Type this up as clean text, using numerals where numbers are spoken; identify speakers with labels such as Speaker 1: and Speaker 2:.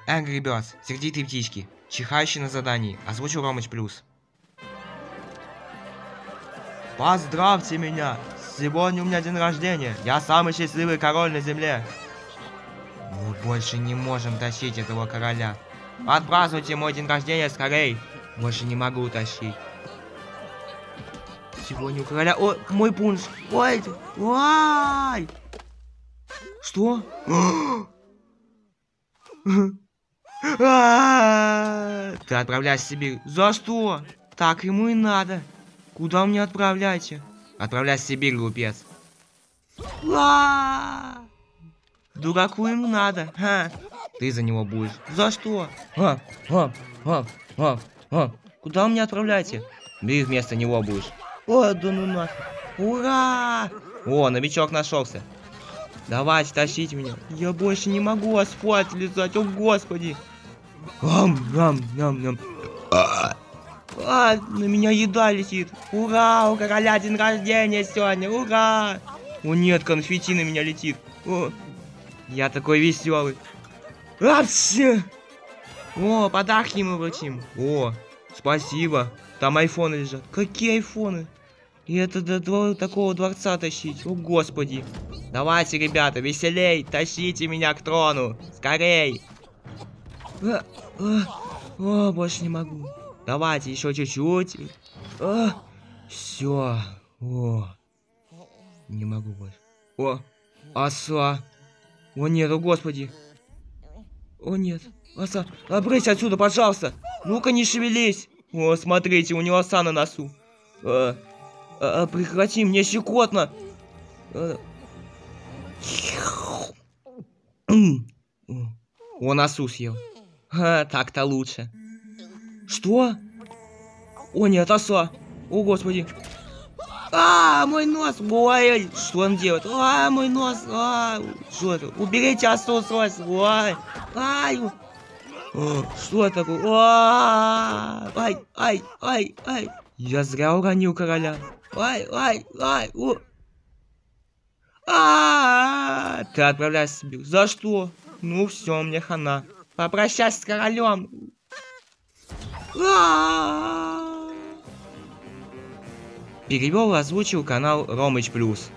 Speaker 1: Angry Birds, сердитые птички, чихающие на задании, озвучил Ромыч Плюс. Поздравьте меня! Сегодня у меня день рождения. Я самый счастливый король на земле. Мы больше не можем тащить этого короля. Отпразднуйте мой день рождения скорей. Больше не могу тащить. Сегодня у короля... О, мой пунш. Ой, ой. Что? Ты отправляешь в Сибирь. За что? Так ему и надо. Куда мне отправляйте? Отправляй в Сибирь, глупец. Дураку ему надо. Ты за него будешь. За что? Куда мне отправляйте? Ты вместо него будешь. О, да ну нафиг. Ура! О, новичок нашелся. Давайте, тащите меня. Я больше не могу асфальт лизать. О, господи. На меня еда летит. Ура, у короля день рождения сегодня. Ура! О нет, конфетти на меня летит. О, я такой веселый. О, подарки мы вручим. О, спасибо. Там айфоны лежат. Какие айфоны? И это до такого дворца тащить. О, господи. Давайте, ребята, веселей. Тащите меня к трону. Скорей. О, больше не могу. Давайте еще чуть-чуть. Все. О. Не могу больше. О, оса. О нет, о господи. О нет. Оса. Обрысь отсюда, пожалуйста. Ну-ка, не шевелись. О, смотрите, у него оса на носу. Прекрати, мне щекотно. Он осу съел. Так-то лучше. Что? О нет, оса. О господи. Мой нос. Ой, что он делает? Мой нос. Что это? Уберите осу с вас. Ой. Что такое? Ай. Я зря уронил короля. Ай. Ты отправляешься в Сибирь. За что? Ну все, мне хана. Попрощайся с королем. Перевел и озвучил канал Ромыч Плюс.